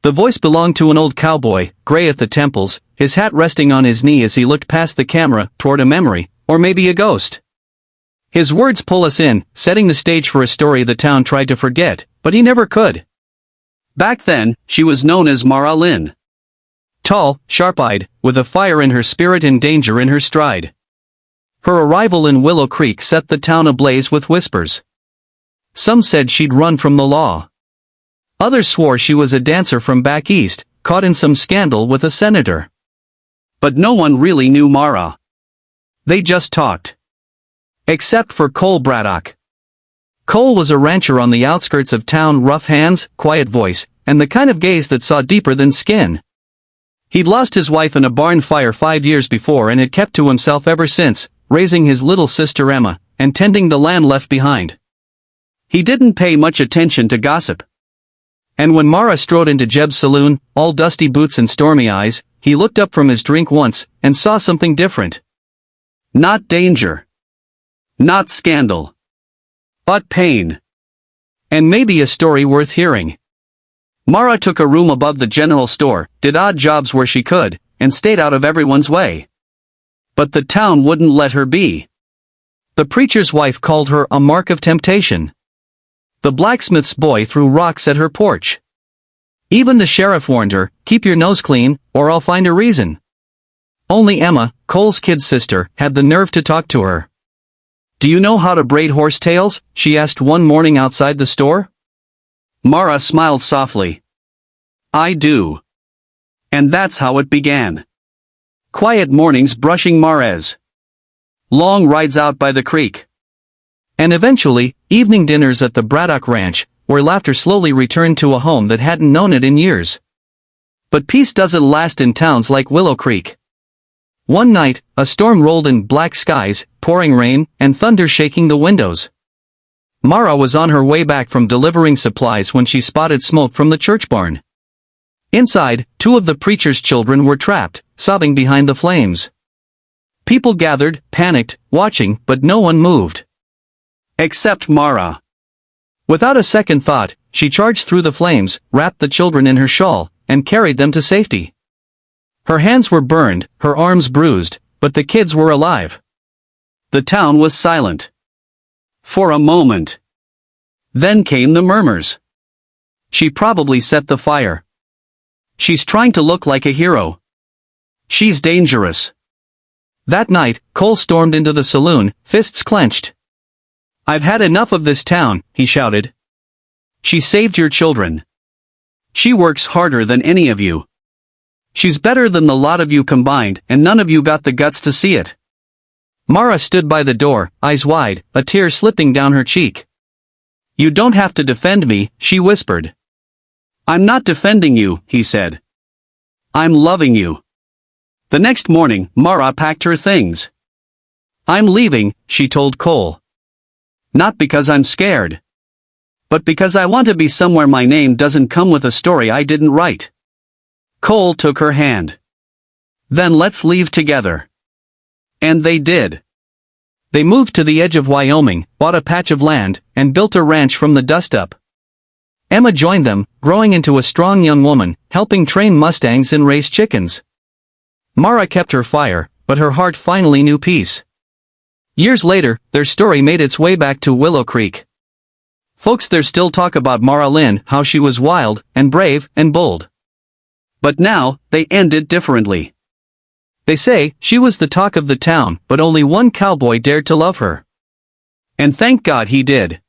The voice belonged to an old cowboy, gray at the temples, his hat resting on his knee as he looked past the camera toward a memory, or maybe a ghost. His words pull us in, setting the stage for a story the town tried to forget, but he never could. Back then, she was known as Mara Lynn. Tall, sharp-eyed, with a fire in her spirit and danger in her stride. Her arrival in Willow Creek set the town ablaze with whispers. Some said she'd run from the law. Others swore she was a dancer from back east, caught in some scandal with a senator. But no one really knew Mara. They just talked. Except for Cole Braddock. Cole was a rancher on the outskirts of town, rough hands, quiet voice, and the kind of gaze that saw deeper than skin. He'd lost his wife in a barn fire 5 years before and had kept to himself ever since, raising his little sister Emma, and tending the land left behind. He didn't pay much attention to gossip. And when Mara strode into Jeb's saloon, all dusty boots and stormy eyes, he looked up from his drink once, and saw something different. Not danger. Not scandal. But pain. And maybe a story worth hearing. Mara took a room above the general store, did odd jobs where she could, and stayed out of everyone's way. But the town wouldn't let her be. The preacher's wife called her a mark of temptation. The blacksmith's boy threw rocks at her porch. Even the sheriff warned her, keep your nose clean, or I'll find a reason. Only Emma, Cole's kid sister, had the nerve to talk to her. Do you know how to braid horse tails? She asked one morning outside the store. Mara smiled softly. I do. And that's how it began. Quiet mornings brushing mares. Long rides out by the creek. And eventually, evening dinners at the Braddock Ranch, where laughter slowly returned to a home that hadn't known it in years. But peace doesn't last in towns like Willow Creek. One night, a storm rolled in, black skies, pouring rain, and thunder shaking the windows. Mara was on her way back from delivering supplies when she spotted smoke from the church barn. Inside, 2 of the preacher's children were trapped, sobbing behind the flames. People gathered, panicked, watching, but no one moved. Except Mara. Without a second thought, she charged through the flames, wrapped the children in her shawl, and carried them to safety. Her hands were burned, her arms bruised, but the kids were alive. The town was silent. For a moment. Then came the murmurs. She probably set the fire. She's trying to look like a hero. She's dangerous. That night, Cole stormed into the saloon, fists clenched. I've had enough of this town, he shouted. She saved your children. She works harder than any of you. She's better than the lot of you combined, and none of you got the guts to see it. Mara stood by the door, eyes wide, a tear slipping down her cheek. You don't have to defend me, she whispered. I'm not defending you, he said. I'm loving you. The next morning, Mara packed her things. I'm leaving, she told Cole. Not because I'm scared. But because I want to be somewhere my name doesn't come with a story I didn't write. Cole took her hand. Then let's leave together. And they did. They moved to the edge of Wyoming, bought a patch of land, and built a ranch from the dust up. Emma joined them, growing into a strong young woman, helping train mustangs and raise chickens. Mara kept her fire, but her heart finally knew peace. Years later, their story made its way back to Willow Creek. Folks there still talk about Mara Lynn, how she was wild, and brave, and bold. But now, they end it differently. They say, she was the talk of the town, but only one cowboy dared to love her. And thank God he did.